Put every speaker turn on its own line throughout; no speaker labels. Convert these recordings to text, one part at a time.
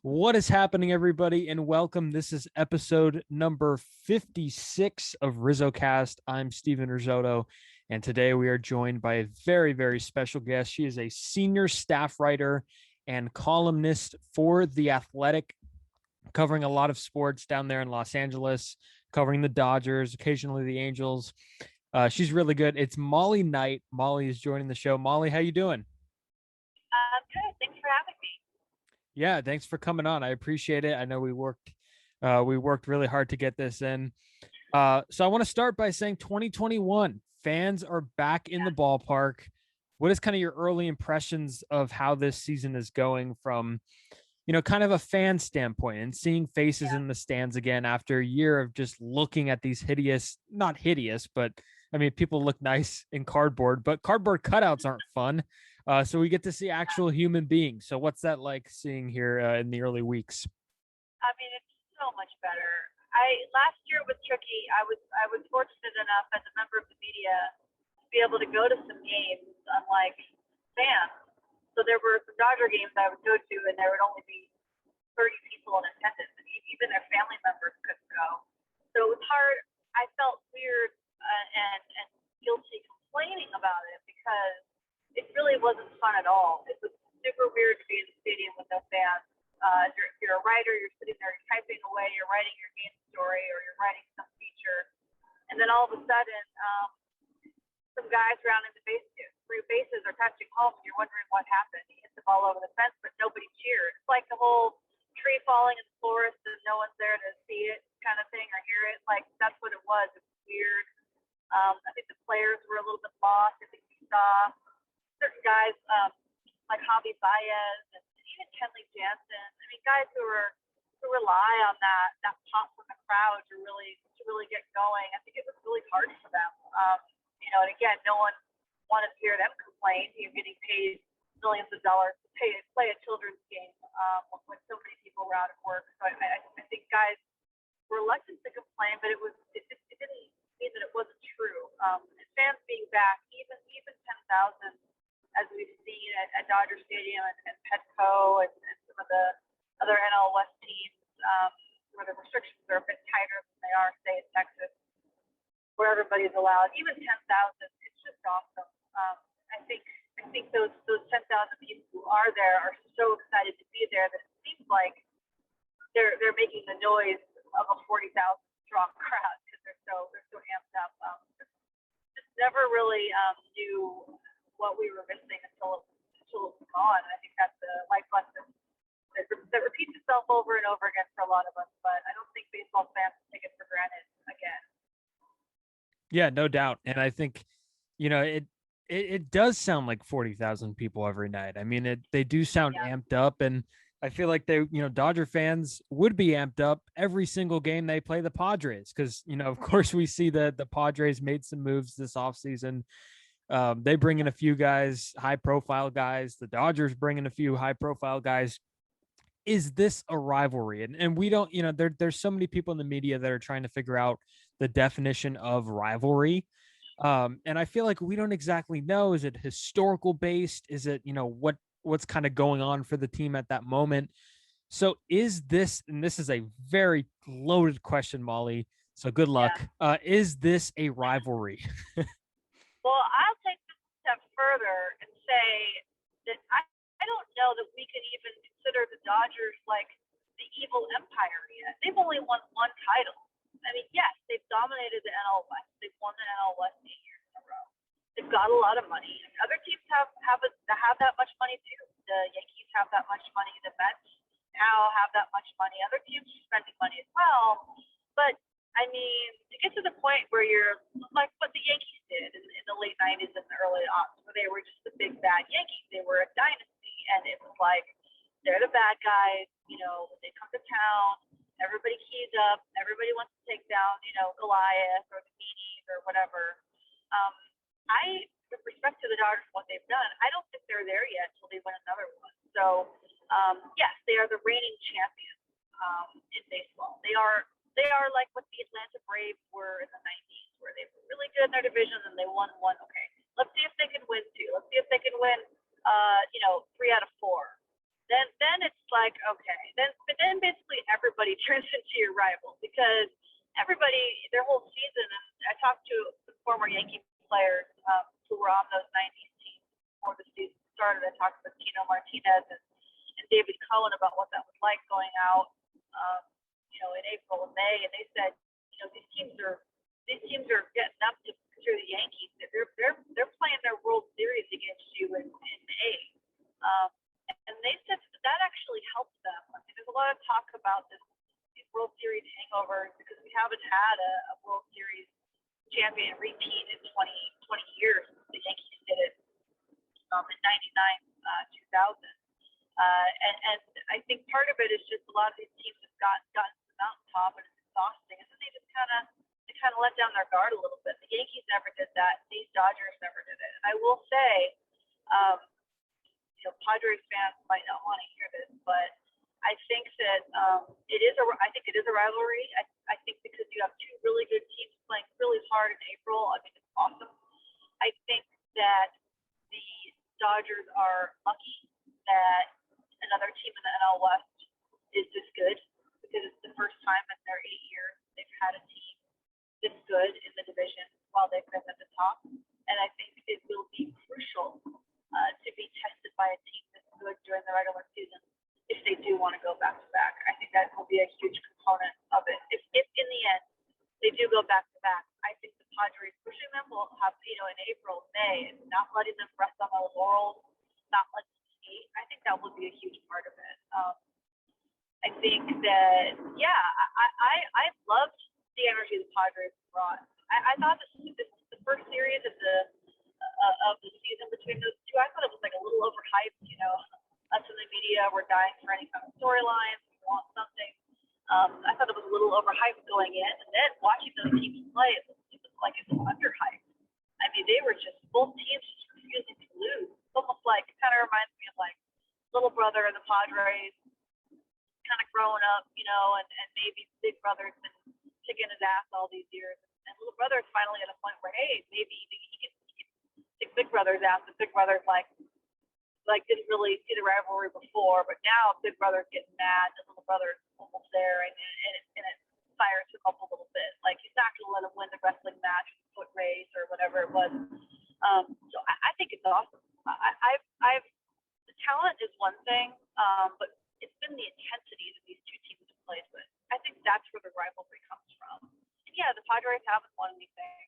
What is happening, everybody, and welcome. This is episode number 56 of RizzoCast. I'm Steven Risotto, and today we are joined by a very, very special guest. She is a senior staff writer and columnist for The Athletic, covering a lot of sports down there in Los Angeles, covering the Dodgers, occasionally the Angels. She's really good. It's Molly Knight. Molly is joining the show. Molly, how you doing?
Good. Thanks for having me.
Yeah, thanks for coming on. I appreciate it. I know we worked really hard to get this in. So I want to start by saying 2021 fans are back in the ballpark. What is kind of your early impressions of how this season is going from, kind of a fan standpoint and seeing faces
Yeah.
in the stands again after a year of just looking at these hideous, not hideous, but I mean, people look nice in cardboard, but cardboard cutouts aren't fun. So we get to see actual human beings. So what's that like seeing here in the early weeks?
I mean, it's so much better. I last year was tricky. I was fortunate enough as a member of the media to be able to go to some games, unlike fans. So there were some Dodger games I would go to, and there would only be 30 people in attendance, and even their family members couldn't go. So it was hard. I felt weird and guilty complaining about it because it really wasn't fun at all. It was super weird to be in the stadium with no fans. You're a writer, you're sitting there, you're typing away, you're writing your game story, or you're writing some feature, and then all of a sudden, some guys rounding the three bases are touching home, and you're wondering what happened. He hit the ball over the fence, but nobody cheered. It's like the whole tree falling in the forest and no one's there to see it kind of thing or hear it. Like that's what it was. It was weird. I think the players were a little bit lost. I think we saw certain guys like Javi Baez and even Kenley Jansen. I mean, guys who rely on that pop from the crowd to really get going. I think it was really hard for them. And again, no one wanted to hear them complain. You're getting paid millions of dollars to play a children's game when so many people were out of work. So I think guys were reluctant to complain, but it didn't mean that it wasn't true. And fans being back, even 10,000, as we've seen at Dodger Stadium and Petco and some of the other NL West teams, where the restrictions are a bit tighter than they are, say, in Texas, where everybody's allowed. Even 10,000, it's just awesome. I think those 10,000 people who are there are so excited to be there that it seems like they're making the noise of a 40,000 strong crowd because they're so amped up. Just never really knew what we were missing until it was gone. And I think that's a life lesson that repeats itself over and over again for a lot of us. But I don't think baseball fans take it for granted again.
Yeah, no doubt. And I think, it does sound like 40,000 people every night. I mean, they do sound
Yeah,
amped up, and I feel like Dodger fans would be amped up every single game they play the Padres because, of course we see that the Padres made some moves this offseason. They bring in a few guys, high profile guys. The Dodgers bring in a few high profile guys. Is this a rivalry? And we don't, there's so many people in the media that are trying to figure out the definition of rivalry. And I feel like we don't exactly know. Is it historical based? Is it, what's kind of going on for the team at that moment? So is this, and this is a very loaded question, Molly. So good
yeah.
luck. Is this a rivalry?
Well, I'll take this a step further and say that I don't know that we can even consider the Dodgers like the evil empire yet. They've only won one title. I mean, yes, they've dominated the NL West. They've won the NL West 8 years in a row. They've got a lot of money. Other teams have that much money too. The Yankees have that much money. The Mets now have that much money. Other teams are spending money as well. But I mean, to get to the point where you're like what the Yankees did in the late '90s and the early aughts, where they were just the big bad Yankees. They were a dynasty, and it was like they're the bad guys. When they come to town, everybody keys up. Everybody wants to take down, Goliath or the Meanies or whatever. With respect to the Dodgers and what they've done, I don't think they're there yet until they win another one. So, yes, they are the reigning champions in baseball. They are like what the Atlanta Braves were in the '90s, where they were really good in their division and they won one. Okay, let's see if they can win two. Let's see if they can win, 3 out of 4. then it's like, okay, but then basically everybody turns into your rival, because everybody, their whole season, and I talked to some former Yankee players who were on those 90s teams before the season started. I talked with Tino Martinez and David Cohen about what that was like going out, in April and May, and they said, these teams are getting up to the Yankees. They're playing their World Series against you in May. And they said that actually helps them. I mean, there's a lot of talk about these World Series hangovers, because we haven't had a World Series champion repeat in 20 years. The Yankees did it in 99, 2000. And I think part of it is just a lot of these teams have gotten to the mountaintop, and it's exhausting, and then they just kind of let down their guard a little bit. The Yankees never did that. These Dodgers never did it. And I will say, Padres fans might not want to hear this, but I think that it is a rivalry. I think because you have two really good teams playing really hard in April. I mean, it's awesome. I think that the Dodgers are lucky that another team in the NL West is this good, because it's the first time in their 8 years they've had a team this good in the division while they've been at the top. And I think it will be crucial to be tested by a team this good during the regular season if they do want to go back to back. I think that will be a huge component of it. If in the end they do go back to back, I think the Padres pushing them will have, in April, May, and not letting them rest on their laurels, not letting them skate. I think that will be a huge part of it. I think that, I loved the energy the Padres brought. I thought the first series of the season between those two, I thought it was like a little overhyped. Us in the media were dying for any kind of storylines. We want something. I thought it was a little overhyped going in, and then watching those teams play, it was like it was underhyped. I mean, they were just, both teams just refusing to lose. It's almost like, it kind of reminds me of like little brother and the Padres kind of growing up, and maybe Big Brother's been kicking his ass all these years, and little brother's finally at a point where, hey, maybe he can kick Big Brother's ass, and Big Brother's like didn't really see the rivalry before, but now Big Brother's getting mad, and little brother's almost there, and it fires him up a little bit. Like, he's not going to let him win the wrestling match, foot race, or whatever it was. So I think it's awesome. I've the talent is one thing, but it's been the intensity that these two teams have played with. I think that's where the rivalry comes from. And yeah, the Padres haven't won anything.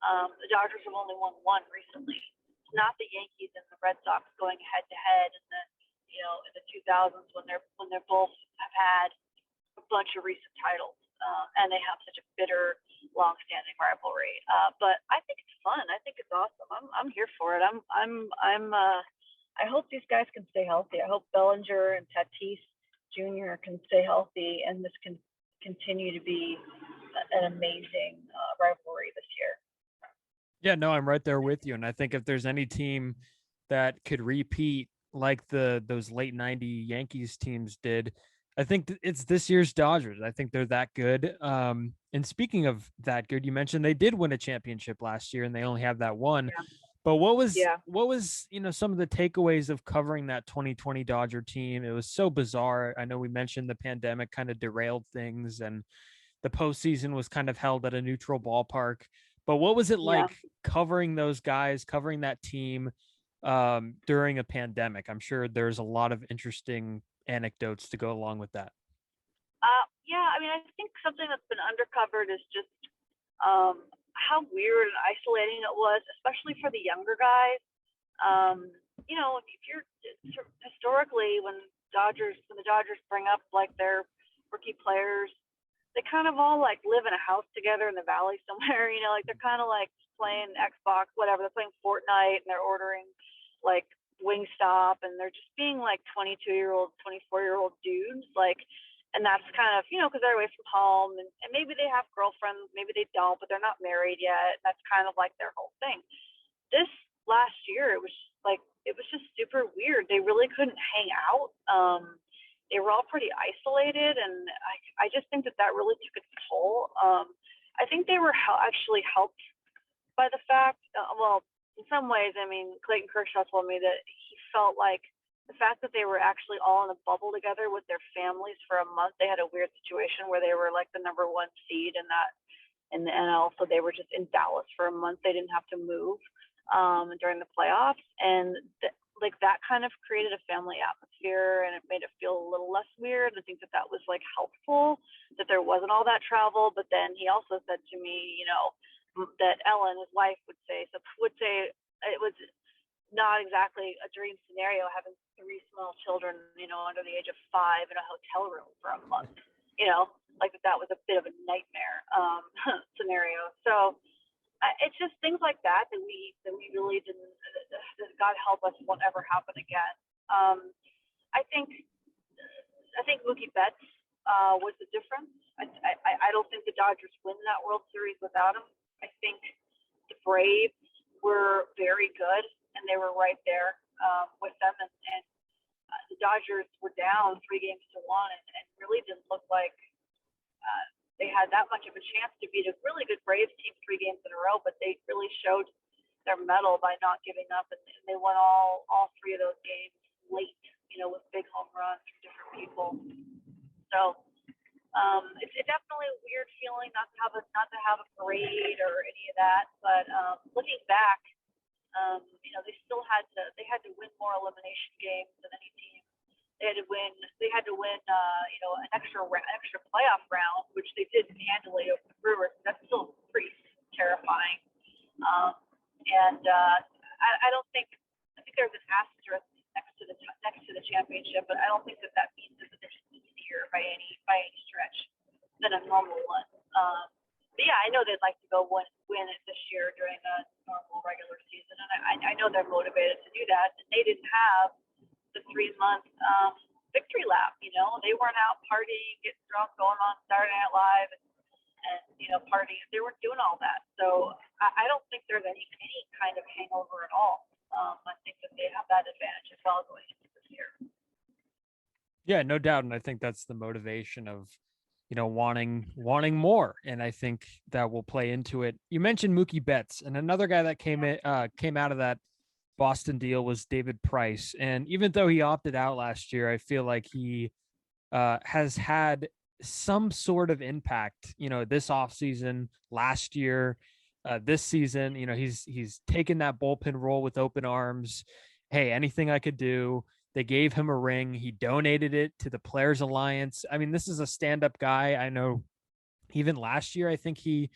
The Dodgers have only won one recently. It's not the Yankees and the Red Sox going head to head in the 2000s when they're both have had a bunch of recent titles, and they have such a bitter, long-standing rivalry. But I think it's fun. I think it's awesome. I'm here for it. I hope these guys can stay healthy. I hope Bellinger and Tatis Jr. can stay healthy, and this can continue to be an amazing rivalry this year.
Yeah, no, I'm right there with you. And I think if there's any team that could repeat like those late 90 Yankees teams did, I think it's this year's Dodgers. I think they're that good. And speaking of that good, you mentioned they did win a championship last year and they only have that one.
Yeah.
But what was some of the takeaways of covering that 2020 Dodger team? It was so bizarre. I know we mentioned the pandemic kind of derailed things, and the postseason was kind of held at a neutral ballpark. But what was it like covering those guys, covering that team during a pandemic? I'm sure there's a lot of interesting anecdotes to go along with that.
I mean, I think something that's been undercovered is just how weird and isolating it was, especially for the younger guys. If you're historically when the Dodgers bring up like their rookie players, they kind of all like live in a house together in the valley somewhere, like they're kind of like playing Xbox, whatever. They're playing Fortnite and they're ordering like Wingstop, and they're just being like 22-year-old, 24-year-old dudes, like, and that's kind of, because they're away from home, and maybe they have girlfriends, maybe they don't, but they're not married yet. That's kind of like their whole thing. This last year, it was just super weird. They really couldn't hang out. They were all pretty isolated, and I just think that really took its toll. I think they were actually helped by the fact, in some ways, I mean, Clayton Kershaw told me that he felt like the fact that they were actually all in a bubble together with their families for a month. They had a weird situation where they were like the number 1 seed in the NL, so they were just in Dallas for a month. They didn't have to move during the playoffs, and like that kind of created a family atmosphere, and it made it feel a little less weird. I think that was like helpful that there wasn't all that travel. But then he also said to me, that Ellen, his wife, would say it was not exactly a dream scenario having 3 small children, under the age of 5 in a hotel room for a month, like that was a bit of a nightmare scenario. So it's just things like that we really didn't, that God help us, won't ever happen again. I think Mookie Betts was the difference. I don't think the Dodgers win that World Series without him. I think the Braves were very good, and they were right there with them. And the Dodgers were down 3-1 and really didn't look like they had that much of a chance to beat a really good Braves team 3 games in a row. But they really showed their mettle by not giving up, and they won all 3 of those games late, with big home runs from different people. So it's definitely a weird feeling not to have a parade or any of that. But looking back, they still had to win more elimination games than any team. They had to win an extra playoff round, which they did handily over the Brewers. That's still pretty terrifying. I don't think, I think there's an asterisk next to the championship, but I don't think that means that they're easier by any stretch than a normal one. But yeah, I know they'd like to go win it this year during a normal regular season, and I know they're motivated to do that. And they didn't have the 3-month victory lap. They weren't out partying, getting drunk, going on Saturday Night Live, and partying. They weren't doing all that. So I don't think there's any kind of hangover at all. I think that they have that advantage as well going into this year.
Yeah, no doubt. And I think that's the motivation of, wanting more. And I think that will play into it. You mentioned Mookie Betts, and another guy that came out of that Boston deal was David Price. And even though he opted out last year, I feel like he has had some sort of impact, this offseason, last year, this season. He's taken that bullpen role with open arms. Hey, anything I could do. They gave him a ring. He donated it to the Players Alliance. I mean, this is a stand-up guy. I know even last year, I think he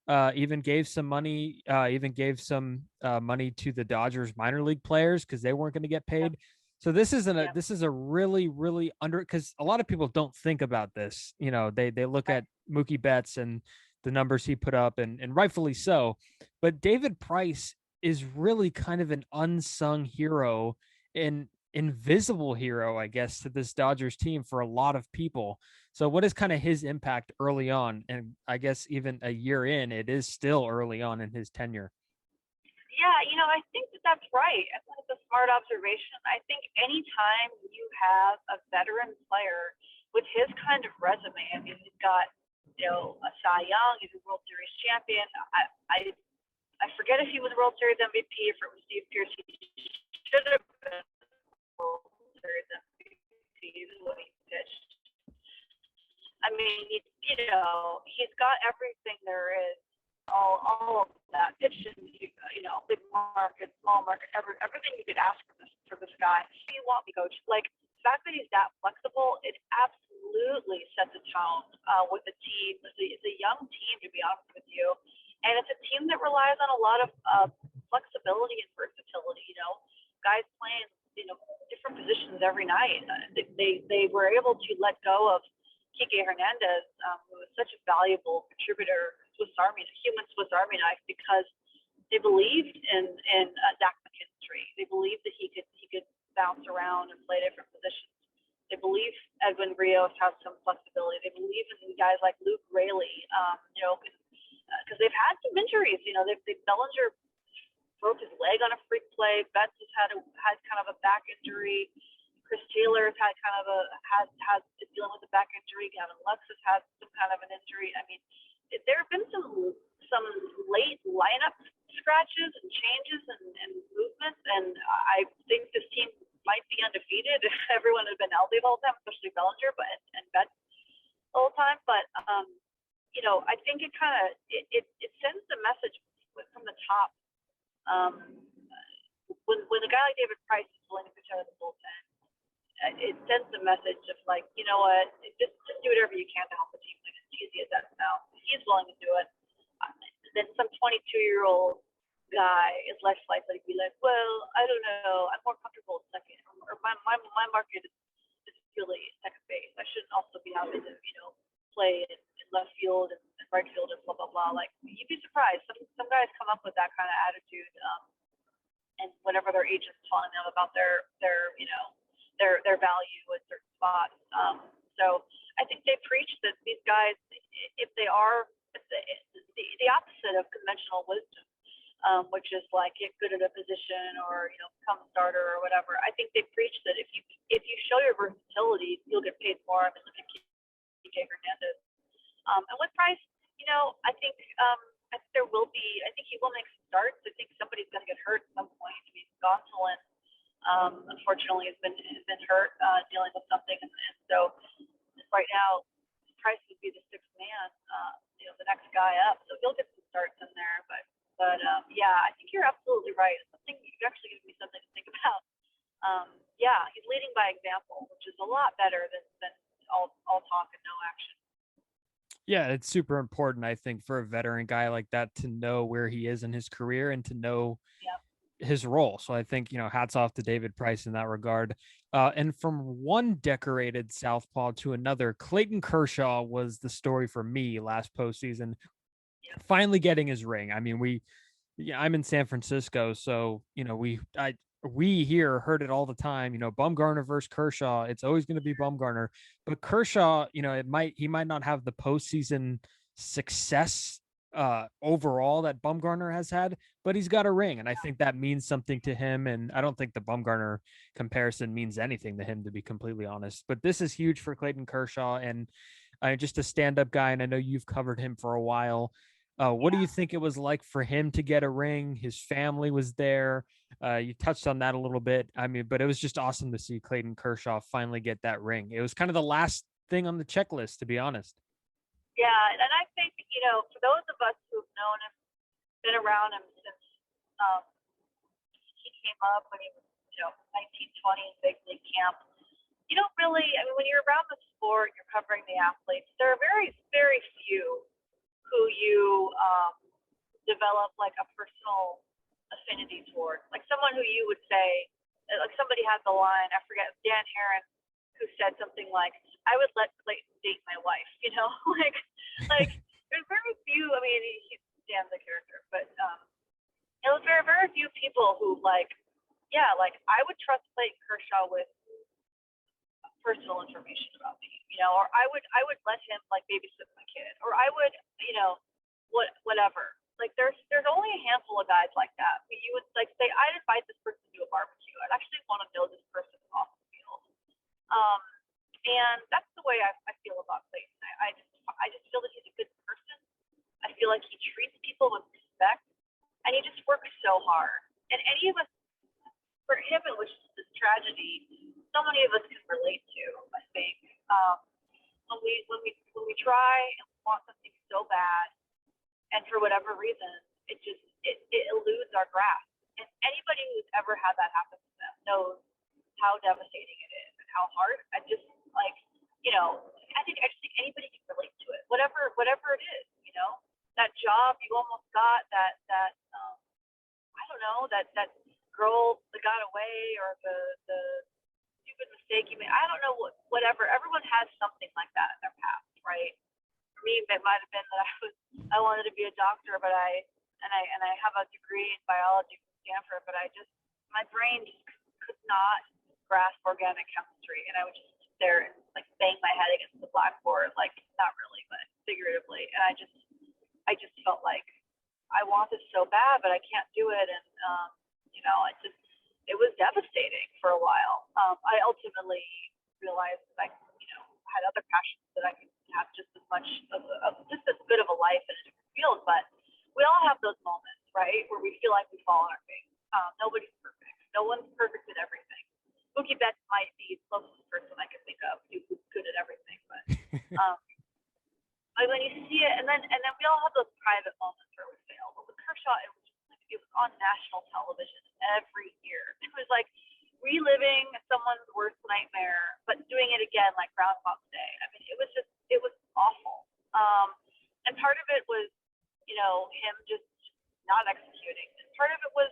even gave some money, money to the Dodgers minor league players because they weren't going to get paid. So this is a really, really because a lot of people don't think about this. They look at Mookie Betts and the numbers he put up, and rightfully so. But David Price is really kind of an unsung hero and invisible hero, I guess, to this Dodgers team for a lot of people. So what is kind of his impact early on? And I guess even a year in, it is still early on in his tenure.
Yeah, I think that's right. I think it's a smart observation. I think anytime you have a veteran player with his kind of resume, I mean, he's got, a Cy Young, he's a World Series champion. I forget if he was World Series MVP, if it was Steve Pearce. He should have been World Series MVP, is what he pitched. I mean, he's got everything there is. All of that, pitching, big market, small market, everything you could ask for this guy. You want me, coach? Like, the fact that he's that flexible, it absolutely sets a tone with the team. It's a young team, to be honest with you, and it's a team that relies on a lot of flexibility and versatility. Guys playing different positions every night. They were able to let go of Kike Hernandez, who was such a valuable contributor, human Swiss Army knife, because they believed in Zach McKinstry. They believed that he could bounce around and play different positions. They believe Edwin Rios has some flexibility. They believe in guys like Luke Raley, because they've had some injuries. Bellinger broke his leg on a freak play. Betts has had kind of a back injury. Chris Taylor has dealing with a back injury. Gavin Lux has had some kind of an injury. I mean, there have been some late lineup scratches and changes and movements, and I think this team might be undefeated if everyone had been healthy the whole time, especially Bellinger, but and Betts the whole time. But I think it kind of it sends a message from the top. When a guy like David Price is willing to pitch out of the bullpen, it sends a message of like, you know what, just do whatever you can to help the team win. As easy as that sounds. If he's willing to do it, then some 22-year-old guy is less likely to be like, well, I don't know, I'm more comfortable at second, or my market is really second base. I shouldn't also be having to play in left field and right field and blah blah blah. Like, you'd be surprised. Some guys come up with that kind of attitude, and whenever their agent's telling them about their value at certain spots. So I think they preach that these guys, if they are the opposite of conventional wisdom, which is like get good at a position or become a starter or whatever. I think they preach that if you show your versatility, you'll get paid more. I mean, look at Kike Hernandez. And with Price, I think there will be. I think he will make some starts. I think somebody's going to get hurt at some point. I mean, Gonsolin, unfortunately, has been hurt dealing with something, and so right now Price would be the sixth man, the next guy up. So he'll get some starts in there, but yeah, I think you're absolutely right. It's something you actually give me something to think about. Yeah, he's leading by example, which is a lot better than all talk and no action.
Yeah, it's super important, I think, for a veteran guy like that to know where he is in his career and to know his role. So I think, hats off to David Price in that regard. And from one decorated southpaw to another, Clayton Kershaw was the story for me last postseason. Finally getting his ring. I mean, I'm in San Francisco, so we here heard it all the time. Bumgarner versus Kershaw. It's always going to be Bumgarner, but Kershaw, he might not have the postseason success overall that Bumgarner has had, but he's got a ring, and I think that means something to him. And I don't think the Bumgarner comparison means anything to him, to be completely honest. But this is huge for Clayton Kershaw, and just a stand-up guy. And I know you've covered him for a while. What do you think it was like for him to get a ring? His family was there. You touched on that a little bit. I mean, but it was just awesome to see Clayton Kershaw finally get that ring. It was kind of the last thing on the checklist, to be honest.
Yeah, and I think, for those of us who've known him, been around him since he came up when he was, 1920 in big league camp, you don't really, I mean, when you're around the sport, you're covering the athletes, there are very, very few who you develop like a personal affinity toward, like someone who you would say, like somebody had the line, I forget, Dan Heron, who said something like, I would let Clayton date my wife, like there's very few, I mean, Dan's a character, but there was very, very few people who like I would trust Clayton Kershaw with personal information about me, or I would let him like babysit my kid, or I would, whatever. Like there's only a handful of guys like that. You would like say, I'd invite this person to a barbecue. I'd actually want to know this person off the field. And that's the way I feel about Clayton. I just feel that he's a good person. I feel like he treats people with respect, and he just works so hard. And any of us, for him, it was just this tragedy. So many of us can relate to. I think when we try and we want something so bad, and for whatever reason, it eludes our grasp. And anybody who's ever had that happen to them knows how devastating it is and how hard. I just I just think anybody can relate to it. Whatever it is, that job you almost got, that I don't know, that girl that got away, or the stupid mistake you made. I don't know, whatever. Everyone has something like that in their past, right? For me, it might have been that I wanted to be a doctor, but I have a degree in biology from Stanford, but my brain just could not grasp organic chemistry, and I would just sit there and like bang my head against the blackboard, like not really, but figuratively. And I just felt like I want this so bad, but I can't do it, and it was devastating for a while. I ultimately realized that I had other passions that I could have just as much just as good of a life in a different field, but we all have those moments, right, where we feel like we fall on our face. Nobody's perfect. No one's perfect at everything. But Like when you see it, and then we all have those private moments where we fail. But with Kershaw, it was on national television every year. It was like reliving someone's worst nightmare, but doing it again like Groundhog Day. I mean, it was awful. And part of it was, him just not executing. And part of it was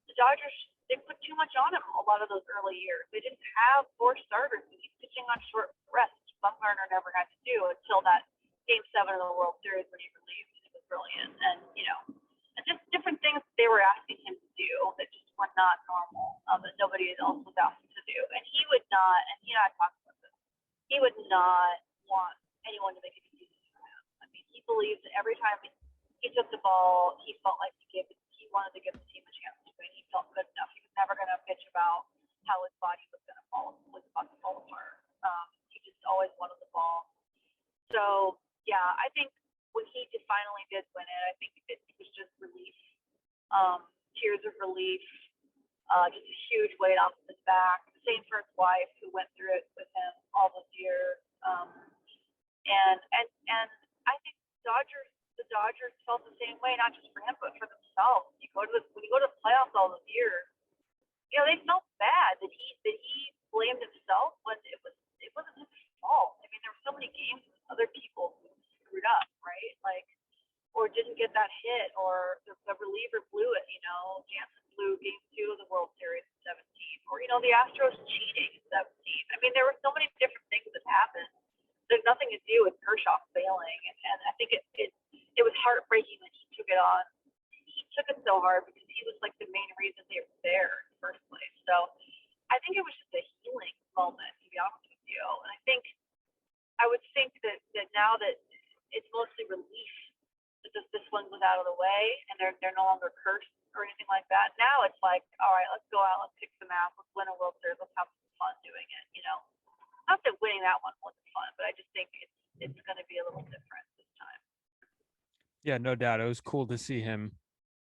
the Dodgers. They put too much on him a lot of those early years. They didn't have 4 starters. He's pitching on short rest. Bumgarner never got to do until that Game 7 of the World Series when he relieved. It was brilliant. And, and just different things they were asking him to do that just were not normal, that nobody else was asking to do. And he would not, and I talked about this, he would not want anyone to make it easy for him. I mean, he believes that every time he took the ball, he felt like he wanted to give the team a chance to win. He felt good enough. He was never going to bitch about how his body was going to fall apart. He just always wanted the ball. So, yeah, I think when he finally did win it, I think it was just relief, tears of relief, just a huge weight off his back. Same for his wife, who went through it with him all those years. And I think the Dodgers felt the same way, not just for him, but for themselves. When you go to the playoffs all those years, they felt bad that he blamed himself when it wasn't his fault. I mean, there were so many games with other people who screwed up, right? Like, or didn't get that hit, or the reliever blew it. Jansen blew Game 2 of the World Series in 17, or the Astros cheating in 17. I mean, there were so many different things that happened. There's nothing to do with Kershaw failing, and I think it was heartbreaking that he took it on. He took it so hard because he was like the main reason they were there in the first place. So I think it was just a healing moment, to be honest with you. And I would think that now that it's mostly relief that this one was out of the way, and they're no longer cursed or anything like that. Now it's like, all right, let's go out, let's kick some ass, let's win a World Series, let's have some fun doing it. Not that winning that one wasn't fun, but I just think it's going to be a little different this time.
Yeah, no doubt. It was cool to see him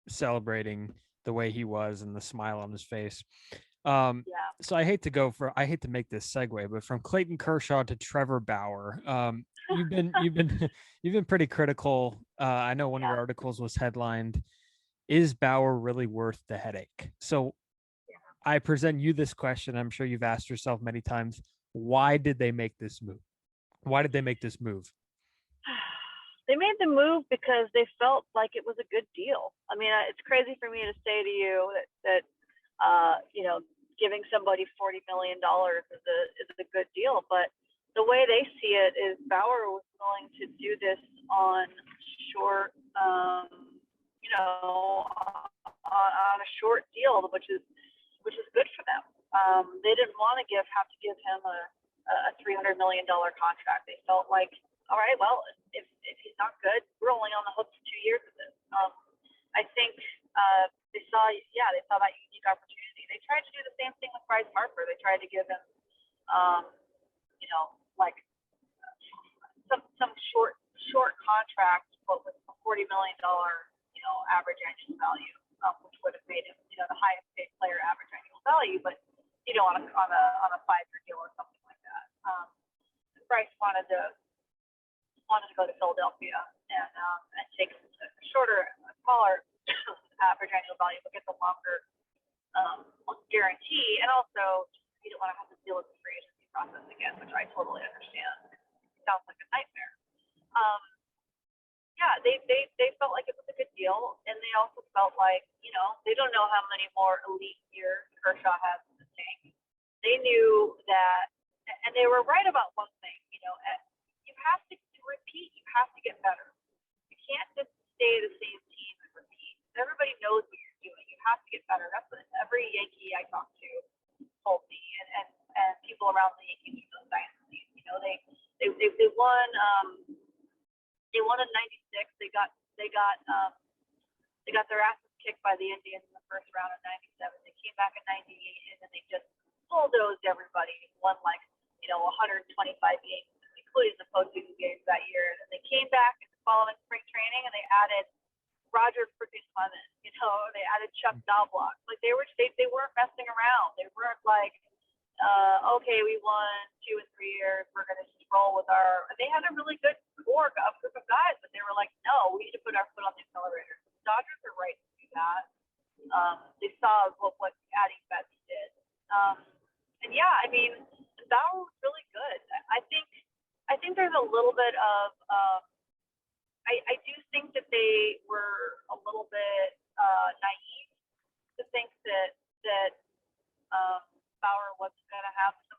celebrating the way he was and the smile on his face. So I hate to make this segue, but from Clayton Kershaw to Trevor Bauer, you've been pretty critical. I know one of your articles was headlined, "Is Bauer really worth the headache?" So I present you this question. I'm sure you've asked yourself many times, why did they make this move? Why did they make this move?
They made the move because they felt like it was a good deal. I mean, it's crazy for me to say to you that giving somebody $40 million is a good deal, but the way they see it is Bauer was willing to do this on short, on a short deal, which is good for them. They didn't want to have to give him a $300 million contract. They felt like, all right, well, if he's not good, we're only on the hook for 2 years of this. I think they saw that unique opportunity. They tried to do the same thing with Bryce Harper. They tried to give him, like some short contract, but with a $40 million, average annual value, which would have made him, the highest paid player average annual value, but on a 5-year deal or something like that. Bryce wanted to go to Philadelphia and take a smaller average annual value, but get the longer guarantee, and also he didn't want to have to deal with the free agency process again, which I totally understand. It sounds like a nightmare. They felt like it was a good deal, and they also felt like they don't know how many more elite years Kershaw has in the tank. They knew that, and they were right about one thing. You have to repeat. You have to get better. You can't just stay the same team and repeat. Everybody knows what you're doing. You have to get better. That's what every Yankee I talked to told me, and people around the Yankees dynasties. They won. They won in '96. They got their asses kicked by the Indians in the first round of '97. They came back in '98, and then they just bulldozed everybody. Won 125 games, including the postseason games that year. And they came back in the following spring training, and they added Roger freaking Clemens. They added Chuck Knobloch. Like they weren't messing around. They weren't like, okay, we won 2 and 3 years. We're gonna just roll with our. They had a really good core of group of guys, but they were like, no, we need to put our foot on the accelerator. The Dodgers are right to do that. They saw what adding Betts did. And yeah, I mean, Bauer was really good. I think there's a little bit of. I do think that they were a little bit naive to think that Bauer wasn't going to have some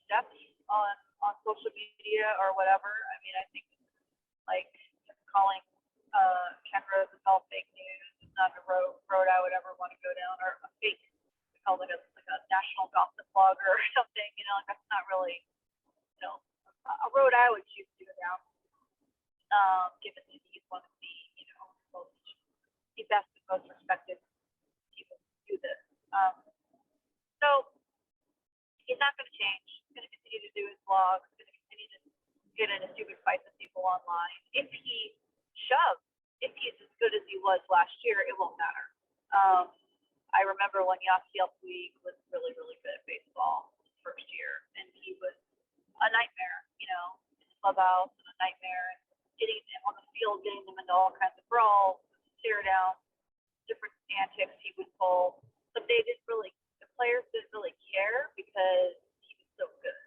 steps on social media or whatever. I mean, I think like calling Ken Rosenthal fake news is not a road I would ever want to go down, or a fake, call it like a national gossip blogger or something. You know, like that's not really, you know, a road I would choose to go down. Given that he's one of the, you know, the best and most respected people who do this. So he's not going to change. He's going to continue to do his vlogs. He's going to continue to get into stupid fights with people online. If he shoves, if he's as good as he was last year, it won't matter. I remember when Yasiel Puig was really, really good at baseball his first year, and he was a nightmare, you know, in the clubhouse, and a nightmare, and getting on the field, getting them into all kinds of brawls, tear down, different antics he would pull. But the players didn't really care because he was so good.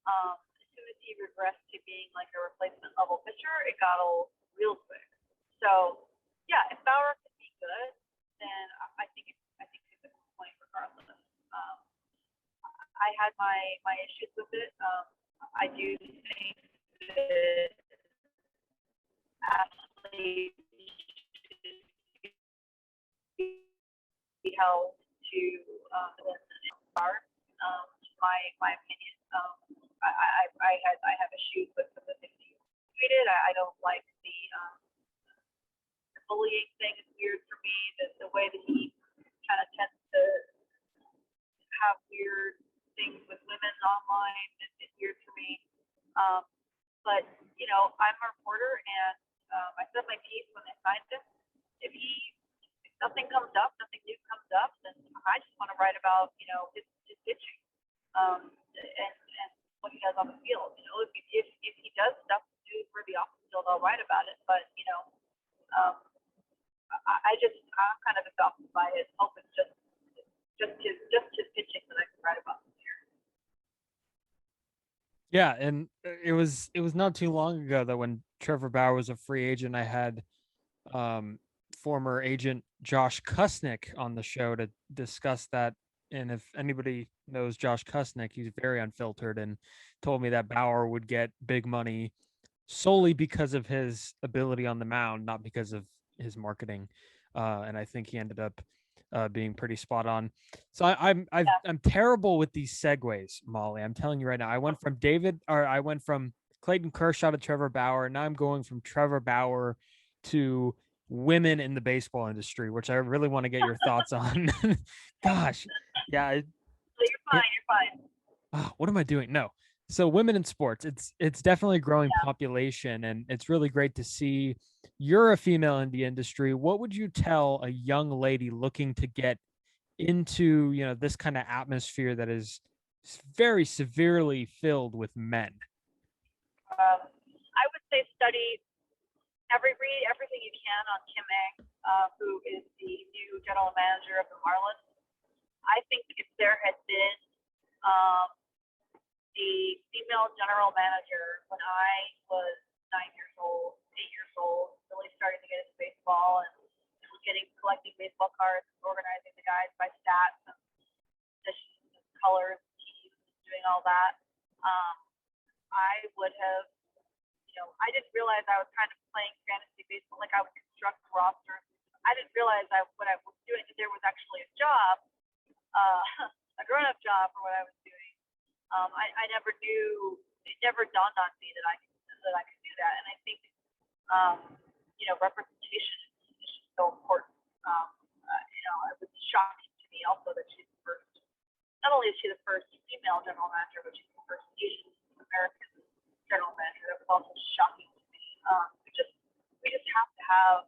As soon as he regressed to being like a replacement level pitcher, it got old real quick. So yeah, if Bauer can be good, then I think he's a good point regardless. I had my issues with it. I do think that athletes should be held to the bar. My opinion. I have issues with some of the things he tweeted. I don't like the bullying thing is weird for me. The way that he kind of tends to have weird things with women online is weird for me. But you know, I'm a reporter, and I said my piece when they signed him. If nothing comes up, nothing new comes up, then I just want to write about, you know, his pitching, and what he does on the field. You know, if he does stuff new for the off the field, I'll write about it. But you know, I'm kind of exhausted by his hope. It's just his pitching that I can write about this year.
Yeah, and it was not too long ago that when Trevor Bauer was a free agent, I had former agent Josh Kusnick on the show to discuss that. And if anybody knows Josh Kusnick, he's very unfiltered and told me that Bauer would get big money solely because of his ability on the mound, not because of his marketing. And I think he ended up being pretty spot on. So I'm terrible with these segues, Molly. I'm telling you right now. I went from Clayton Kershaw to Trevor Bauer. Now I'm going from Trevor Bauer to women in the baseball industry, which I really want to get your thoughts on. Gosh, yeah.
So you're fine.
Oh, what am I doing? No. So women in sports, it's definitely a growing population, and it's really great to see you're a female in the industry. What would you tell a young lady looking to get into, you know, this kind of atmosphere that is very severely filled with men?
I would say read everything you can on Kim Ng, who is the new general manager of the Marlins. I think if there had been the female general manager when I was 8 years old, really starting to get into baseball and collecting baseball cards, organizing the guys by stats and positions and colors, teams, doing all that. I would have, you know, I didn't realize I was kind of playing fantasy baseball, like I would construct rosters. I didn't realize what I was doing, that there was actually a job, a grown-up job for what I was doing. I never knew. It never dawned on me that I could do that. And I think, you know, representation is just so important. You know, it was shocking to me also that she's the first. Not only is she the first female general manager, but she's the first Asian American general manager. That was also shocking to me. We just have to have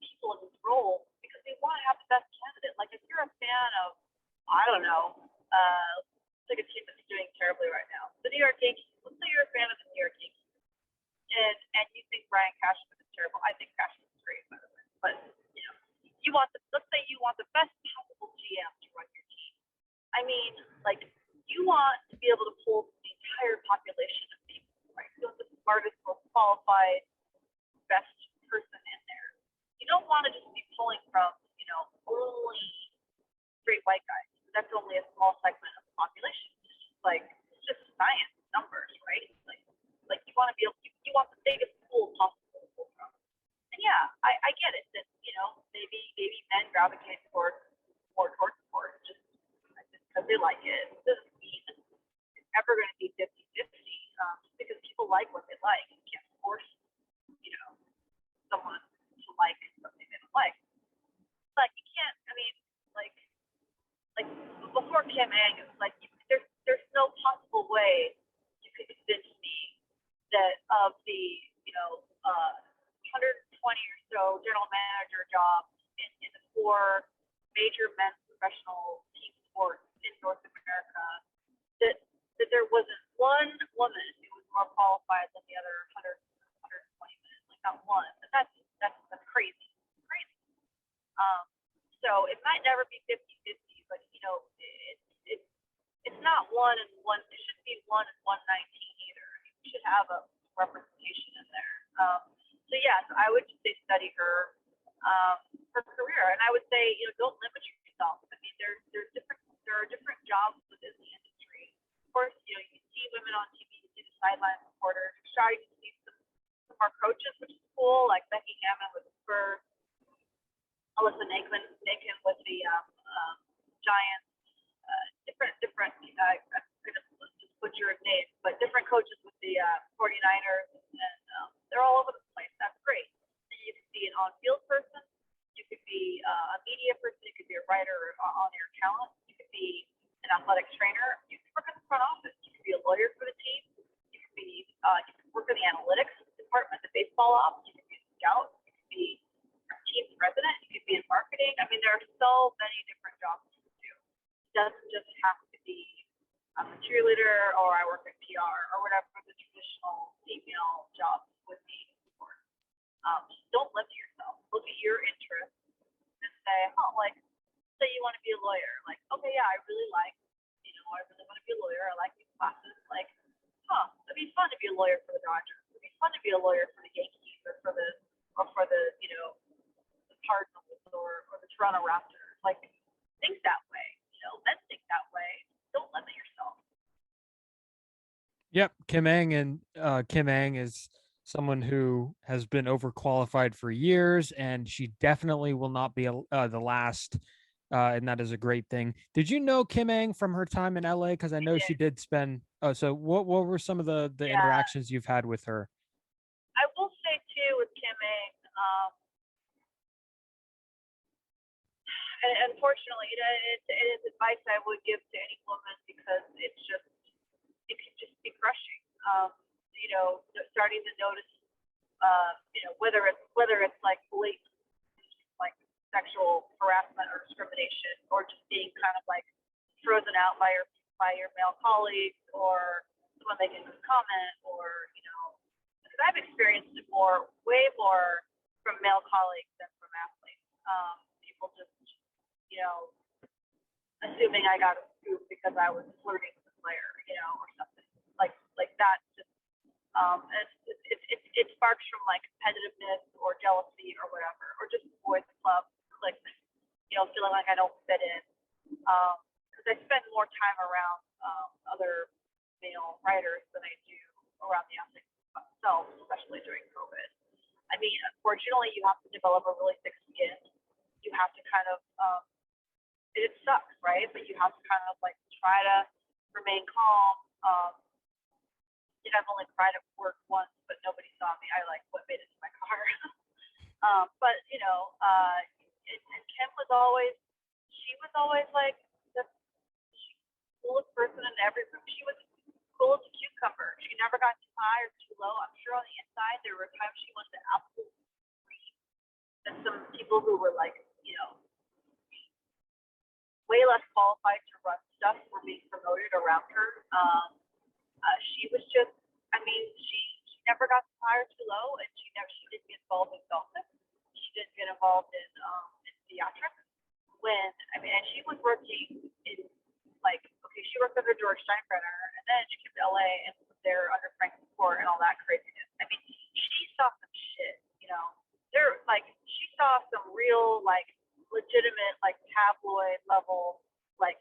people in this role because we want to have the best candidate. Like if you're a fan of, I don't know, like a team that's doing terribly right now, the New York Yankees. say you're a fan of the New York Yankees, and you think Brian Cashman is terrible. I think Cashman is great, by the way. But you know, let's say you want the best possible GM to run your team. I mean, like, you want to be able to pull the entire population of people, right? You want the smartest, most qualified, best person in there. You don't want to just be pulling from, you know, only straight white guys. That's only a small segment of the population. It's just science, numbers, right? Like you want to be able, you want the biggest pool possible to pull from. And yeah, I get it that, you know, maybe men gravitate more towards sports just because they like it. It doesn't mean it's ever going to be 50-50, just because people like what they like. You can't force, you know, someone to like something they don't like. But you can't, I mean, like before Kim Ang, it was like, there's no possible way you could convince me that of the, you know, 120 or so general manager jobs in the 4 major men's professional team sports in North America, that there wasn't one woman who was more qualified than the other 120 men. Like, not one. But that's crazy. Crazy. So it might never be 50-50, but, you know, it's not 1 and 1. It shouldn't be 1 and 119 either. I mean, we should have a representation in there. So yeah, so I would just say study her career, and I would say, you know, don't limit yourself. I mean, there are different jobs within the industry. Of course, you know, you can see women on TV, you see the sideline reporters. You're starting to see some more coaches, which is cool, like Becky Hammond with the Spurs, Alyssa Nakin with the Giants. Different. I'm gonna just butcher her name, but different coaches with the 49ers, and they're all over the place. That's great. You could be an on-field person. You could be a media person. You could be a writer or on-air talent. You could be an athletic trainer. You could work in the front office. You could be a lawyer for the team. You could work in the analytics department, the baseball ops. You could be a scout. You could be a team president. You could be in marketing. I mean, there are so many different jobs you can do. It doesn't just have to be I'm a cheerleader or I work in PR or whatever the traditional female jobs would be for. Just don't limit yourself. Look at your interests and say, like, say you want to be a lawyer. Like, okay, yeah, I really want to be a lawyer. I like these classes. Like, it'd be fun to be a lawyer for the Dodgers. It'd be fun to be a lawyer for the Yankees or for the you know, the Cardinals or the Toronto Raptors. Like, think that way. You know, men think that way. Don't limit yourself.
Yep, Kim Ang is someone who has been overqualified for years, and she definitely will not be the last. And that is a great thing. Did you know Kim Ang from her time in LA? Because I know she did spend. Oh, so what were some of the interactions you've had with her?
I will say too with Kim Ang, and unfortunately, it is advice I would give to any woman because it can just be crushing. You know, starting to notice, you know, whether it's like blatant, like sexual harassment or discrimination, or just being kind of like frozen out by your male colleagues, or someone making a comment, or, you know, because I've experienced it way more from male colleagues than from athletes. People just, you know, assuming I got a scoop because I was flirting with a player, you know, or something like that. Just it sparks from like competitiveness or jealousy or whatever, or just boys club cliques, you know, feeling like I don't fit in. Because I spend more time around other male writers than I do around the athletes themselves, especially during COVID. I mean, unfortunately, you have to develop a really thick skin. You have to kind of it sucks, right? But you have to kind of like try to remain calm. I've only cried at work once, but nobody saw me. I like what made it to my car. But you know, and Kim was always like the coolest person in every room. She was cool as a cucumber. She never got too high or too low. I'm sure on the inside there were times she wanted to absolutely scream. And some people who were like, you know, way less qualified to run stuff were being promoted around her. She was just I mean, she never got the hire too low, and she didn't get involved in gossip. She didn't get involved in theatrics. And she was working in, like, okay, she worked under George Steinbrenner, and then she came to LA and was there under Frank Support and all that craziness. I mean, she saw some shit, you know. She saw some real, like, legitimate, like, tabloid level, like,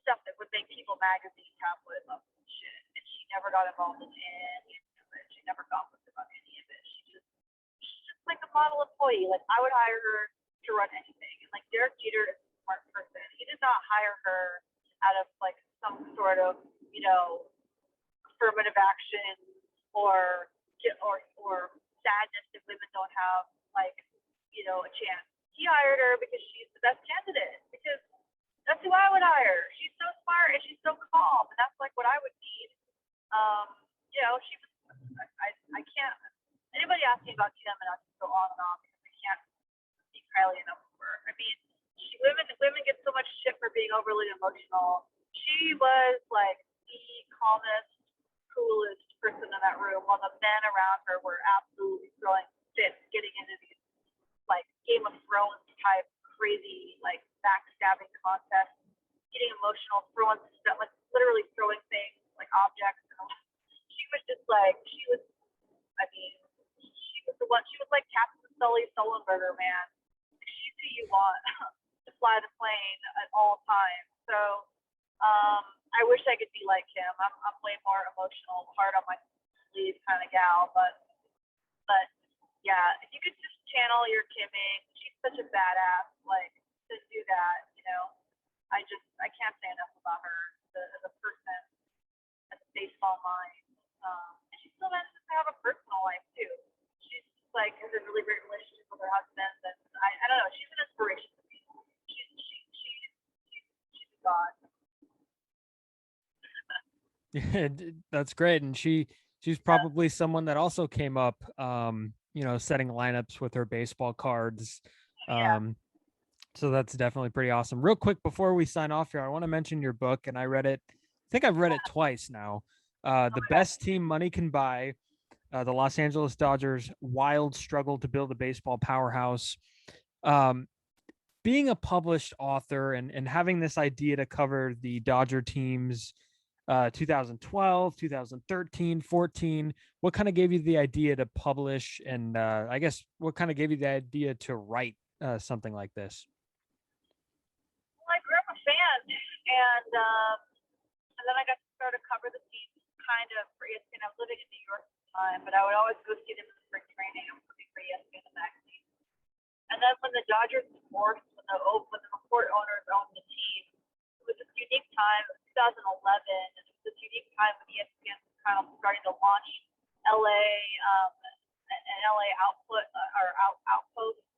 stuff that would make People Magazine tabloid level shit. And she never got involved in any of it. She never gossiped about any of it. She's just like a model employee. Like, I would hire her to run anything. And, like, Derek Jeter is a smart person. He did not hire her out of, like, some sort of, you know, affirmative action or sadness that women don't have, like, you know, a chance. He hired her because she's the best candidate. Because that's who I would hire. She's so smart and she's so calm, and that's like what I would need. You know, she was. I can't. Anybody ask me about Kim, and I'll just go on and on because I can't speak highly enough of her. I mean, women get so much shit for being overly emotional. She was like the calmest, coolest person in that room, while the men around her were absolutely throwing fits, getting into these like Game of Thrones type crazy like backstabbing contests, getting emotional, throwing stuff, like literally throwing things like objects. And she was just like I mean, she was the one. She was like Captain Sully Sullenberger, man. She's who you want to fly the plane at all times. So I wish I could be like him. I'm way more emotional, hard on my sleeve kind of gal, but yeah, if you could just channel your Kimming, she's such a badass. Like, to do that, you know, I can't say enough about her as a person, as a baseball mind. And she still manages to have a personal life too. She's like has a really great relationship with her husband, and I don't know. She's an inspiration to me. She's a god.
Yeah, that's great. And she's probably someone that also came up, you know, setting lineups with her baseball cards.
Yeah.
So that's definitely pretty awesome. Real quick before we sign off here, I want to mention your book, and I read it. I think I've read it twice now. The Best Team Money Can Buy, the Los Angeles Dodgers' wild struggle to build a baseball powerhouse. Being a published author and having this idea to cover the Dodger teams 2012, 2013, 14, what kind of gave you the idea to publish, and I guess what kind of gave you the idea to write something like this?
Well, I grew up a fan, and then I got to start to cover the team kind of for ESPN. I was living in New York at the time, but I would always go see them in spring training. I was looking for ESPN the magazine. And then when the Dodgers divorced, when the report owners owned the team, it was this unique time. It was 2011, and it was this unique time when ESPN was kind of starting to launch LA, an LA outpost.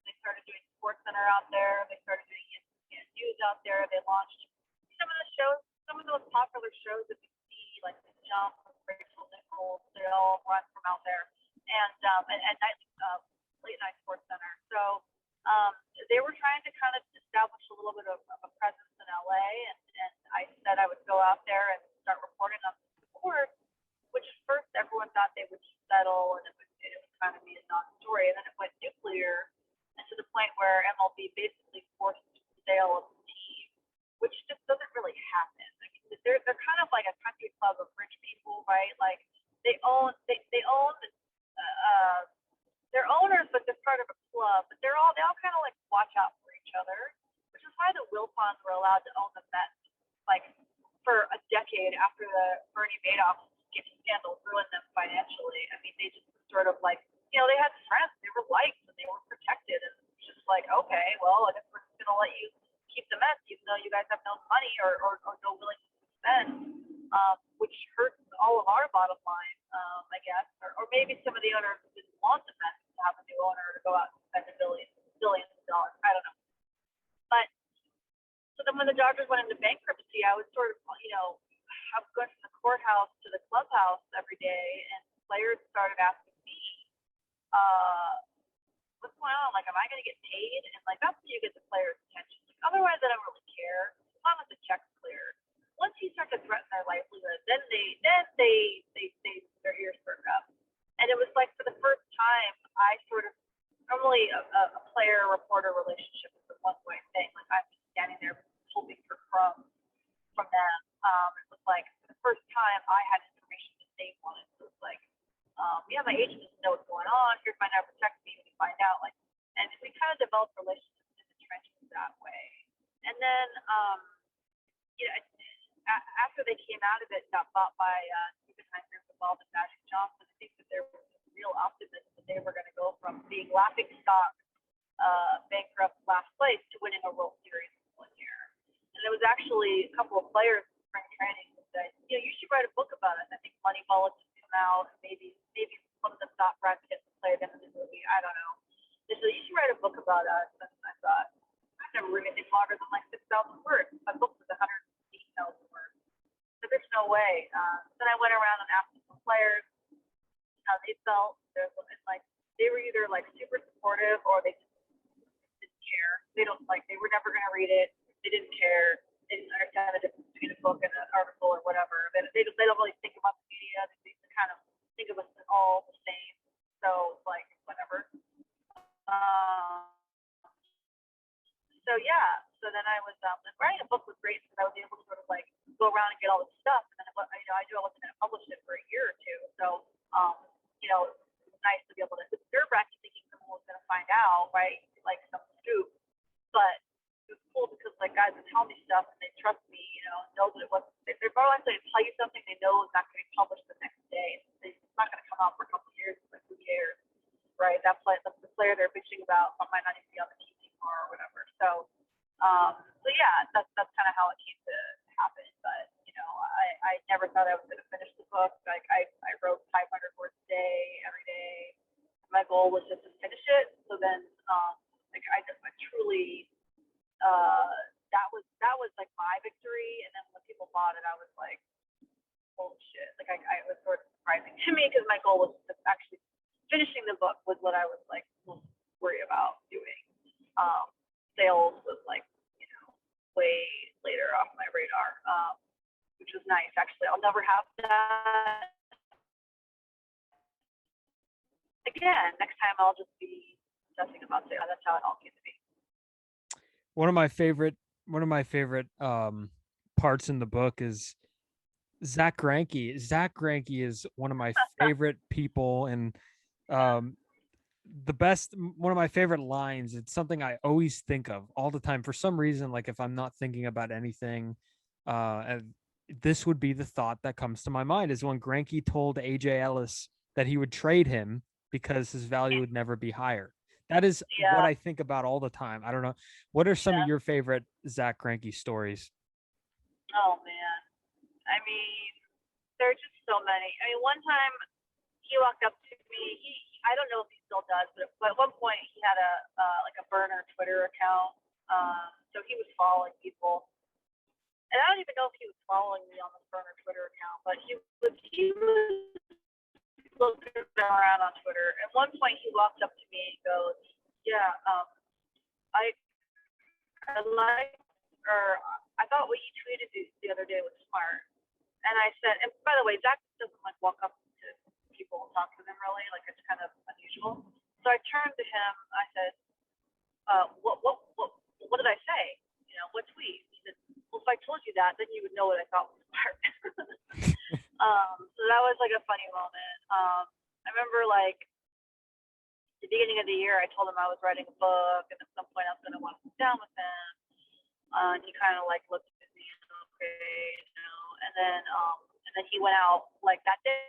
They started doing Sports Center out there. They started doing ESPN News out there. They launched some of the shows, some of those popular shows that you see, like The Jump, Rachel Nichols. They all run from out there, and nightly, late night Sports Center. So they were trying to kind of establish a little bit of a presence in LA, and I said I would go out there and start reporting on the sports, which at first everyone thought they would settle and it would kind of be a non-story, and then it went nuclear, and to the point where MLB basically forced the sale of the team, which just doesn't really happen. I mean, they're kind of like a country club of rich people, right? Like they own they're owners, but they're part of a club. But they all kind of like watch out for each other, which is why the Wilpons were allowed to own the Mets like for a decade after the Bernie Madoff scandal ruined them financially. I mean, they just sort of like, you know, they had friends, they were liked, and they were protected, and it was just like, okay, well, I guess we're just gonna let you keep the Mets, even though you guys have no money or no willingness to spend, which hurts all of our bottom line, I guess, or maybe some of the owners didn't want the Mets to have a new owner to go out and spend billions of dollars. I don't know, but so then when the Dodgers went into bankruptcy, I was sort of, you know, I was going from the courthouse to the clubhouse every day, and players started asking me, what's going on? Like, am I going to get paid? And like, that's when you get the players' attention. Like, otherwise, I don't really care. As long as the check's clear. once you start to threaten their livelihood, then their ears perk up. And it was like for the first time, I sort of normally a player-reporter relationship is a one-way thing. Like I'm just standing there hoping for crumbs from them. It was like for the first time I had information that they wanted. So it was like, yeah, my agent doesn't know what's going on. Here's my number, text me when you find out. Like, and we kind of developed relationships in the trenches that way. And then, you know, after they came out of it, got bought by Guggenheim Group involved in Magic Johnson. I think that there was real optimism that they were going to go from being laughing stock, bankrupt last place to winning a World Series in 1 year. And there was actually a couple of players in spring training that said, you know, you should write a book about it. I think Moneyball had just come out. Maybe one of them thought Brad Pitt would play them in the movie. I don't know. They said, you should write a book about us. And I thought, I've never written anything longer than like 6,000 words. My book was 108,000 words. So there's no way. Then I went around and asked some players how they felt. Like they were either like super supportive or they just didn't care. They were never going to read it. They didn't care. They didn't understand the difference between a book and an article or whatever. They don't really think about the media. They kind of think of us all the same. So like whatever. So yeah. So then I was writing a book was great because I was able to sort of like go around and get all this stuff. And then I knew I wasn't going to publish it for a year or two. So you know, it was nice to be able to. It's nerve-wracking thinking someone was going to find out, right? Like some scoop. But it was cool because like guys would tell me stuff and they trust me, you know that it wasn't. They're more likely to tell you something they know is not going to be published the next day. It's not going to come out for a couple of years. Like who cares, right? The player they're bitching about might not even be on the team anymore or whatever. So yeah, that's kind of how it came to happen. But you know, I never thought I was going to finish the book. Like I wrote 500 words a day every day. My goal was just to finish it. So then, like I truly, that was like my victory. And then when people bought it, I was like, holy shit! Like it was sort of surprising to me because my goal was to actually finishing the book was what I was like most worried about doing. Sales was like, you know, way later off my radar, which was nice. Actually, I'll never have that again. Next time I'll just be obsessing about sales. That's how it all came to be.
One of my favorite parts in the book is Zach Greinke. Zach Greinke is one of my favorite people, and one of my favorite lines. It's something I always think of all the time for some reason. Like if I'm not thinking about anything, and this would be the thought that comes to my mind is when Greinke told AJ Ellis that he would trade him because his value would never be higher. That is what I think about all the time. I don't know. What are some of your favorite Zach Greinke stories?
Oh man. I mean, there are just so many. I mean, one time he walked up to me. I don't know if he still does, but at one point he had a burner Twitter account. So he was following people, and I don't even know if he was following me on the burner Twitter account, but he was looking around on Twitter. At one point he walked up to me and goes, "Yeah, I thought what you tweeted the other day was smart." And I said, and by the way, Zach doesn't like walk up to people and talk to them really, like it's kind of unusual. So I turned to him. I said, what did I say? You know, what tweet? He said, well, if I told you that, then you would know what I thought was smart. So that was like a funny moment. I remember like the beginning of the year, I told him I was writing a book, and at some point I was going to want to sit down with him. And he kind of like looked at me, okay, you know, and then he went out like that day.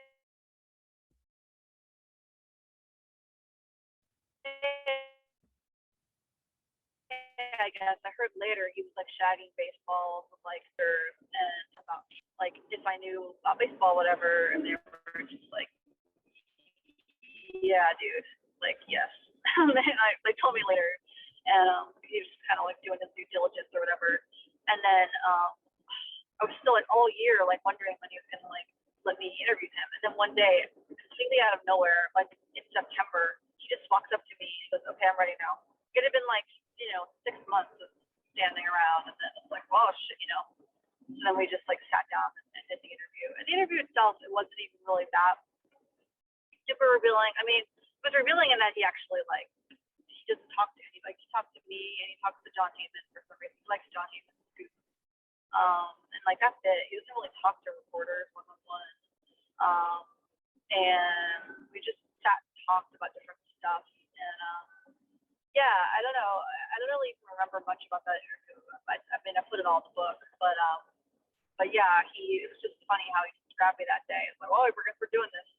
I guess I heard later he was like shagging baseballs with like her and about like if I knew about baseball, whatever, and they were just like, yeah, dude, like yes. And then they told me later, and he was just kind of like doing his due diligence or whatever. And then I was still like all year like wondering when he was gonna like let me interview him. And then one day, completely out of nowhere, like in September, he just walks up to me. He goes, "Okay, I'm ready now." It had been like, you know, 6 months of standing around, and then it's like, oh shit, you know. And then we just like sat down and did the interview. And the interview itself, it wasn't even really that super revealing. I mean, it was revealing in that he actually like he doesn't talk to anybody. He talks to me and he talks to John Heyman for some reason. He likes John Heyman. And like that's it. He doesn't really talk to reporters one-on-one. And we just sat and talked about different stuff. And yeah, I don't know. I don't really even remember much about that interview. I mean, I put it all in the book, but yeah, it was just funny how he grabbed me that day. It's like, oh, we're doing this.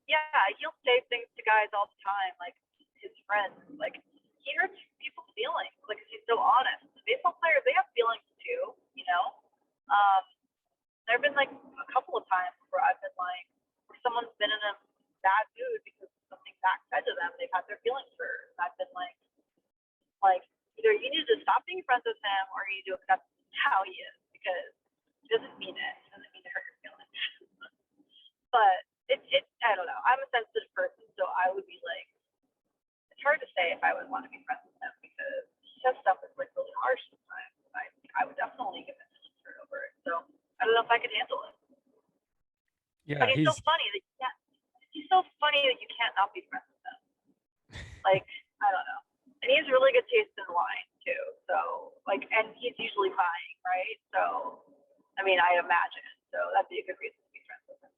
Yeah, he'll say things to guys all the time, like his friends. Like he hurts people's feelings, like 'cause he's so honest. Baseball players, they have feelings too, you know. There have been like a couple of times where I've been like, where someone's been in a bad mood because something back said to them, they've had their feelings hurt. And I've been like either you need to stop being friends with him or you need to accept how he is because he doesn't mean it. He doesn't mean to hurt your feelings. But I don't know. I'm a sensitive person, so I would be like, it's hard to say if I would want to be friends with him because he says stuff that's like really harsh sometimes. I would definitely get my feelings hurt over it. So I don't know if I could handle it.
Yeah,
but he's so funny that you can't. He's so funny that you can't not be friends with him. Like I don't know. And he has really good taste in wine too. So like, and he's usually buying, right? So I mean, I imagine. So that'd be a good reason to be friends with him.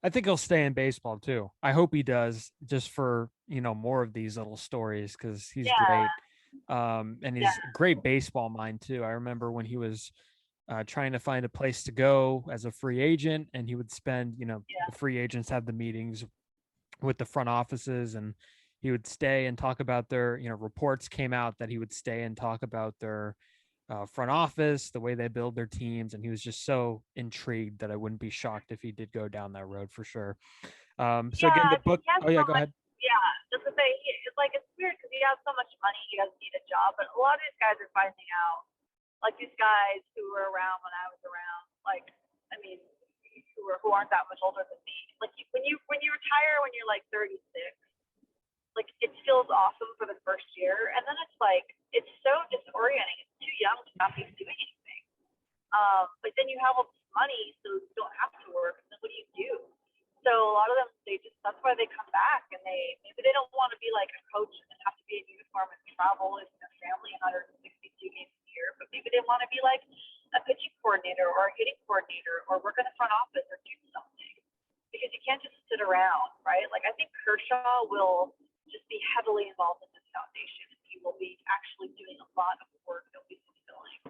I think he'll stay in baseball too. I hope he does, just for more of these little stories because he's great. And he's a great baseball mind too. I remember when he was trying to find a place to go as a free agent, and he would spend, the free agents have the meetings with the front offices, and he would stay and talk about their, reports came out that he would stay and talk about their front office, the way they build their teams. And he was just so intrigued that I wouldn't be shocked if he did go down that road for sure. So again, the book. Oh yeah, go ahead.
Yeah, just to say, it's like it's weird because he has so much money, he doesn't need a job. But a lot of these guys are finding out, like these guys who were around when I was around, like I mean, who aren't that much older than me. Like when you retire when you're like 36, like it feels awesome for the first year, and then it's like it's so disorienting. It's too young to not be doing anything. But then you have all this money, so you don't have to work. And then what do you do? So a lot of them, that's why they come back, and maybe they don't want to be like a coach and have to be in uniform and travel with their family 162 games a year, but maybe they want to be like a pitching coordinator or a hitting coordinator or work in the front office or do something, because you can't just sit around, right? Like I think Kershaw will just be heavily involved in this foundation, and he will be actually doing a lot of work that will be fulfilling.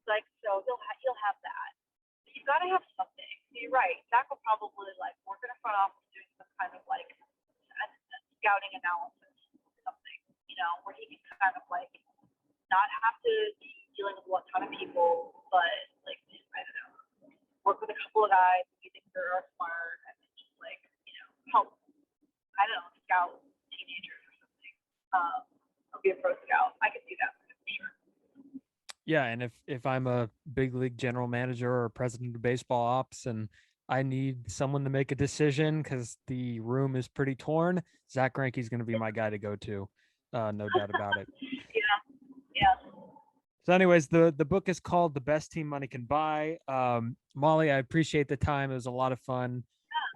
Like so he'll have that. But you've got to have something. You're right. Zach will probably like work in a front office doing some kind of like a scouting analysis or something, where he can kind of like not have to be dealing with a ton of people, but like I don't know, work with a couple of guys who you think are smart and then just like help I don't know, scout teenagers or something. I'll be a pro scout. I can do that for sure.
Yeah, and if I'm a big league general manager or president of baseball ops and I need someone to make a decision because the room is pretty torn, Zach Greinke's going to be my guy to go to. No doubt about it.
Yeah.
So anyways, the book is called The Best Team Money Can Buy. Molly, I appreciate the time. It was a lot of fun.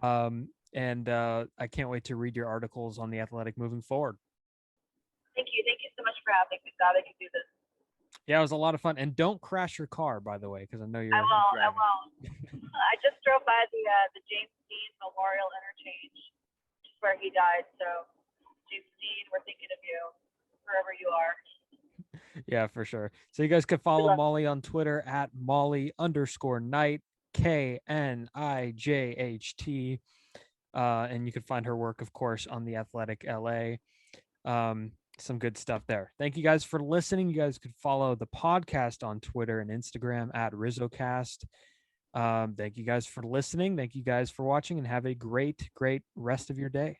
And I can't wait to read your articles on The Athletic moving forward.
Thank you. Thank you so much for having me. Glad I could do this.
Yeah, it was a lot of fun. And don't crash your car, by the way, because I know you're.
I won't. I just drove by the James Dean Memorial Interchange, where he died. So, James Dean, we're thinking of you, wherever you are.
Yeah, for sure. So you guys can follow Molly on Twitter at Molly_Knight, KNIJHT. And you can find her work, of course, on The Athletic LA. Some good stuff there. Thank you guys for listening. You guys could follow the podcast on Twitter and Instagram at RizzoCast. Thank you guys for listening. Thank you guys for watching, and have a great rest of your day.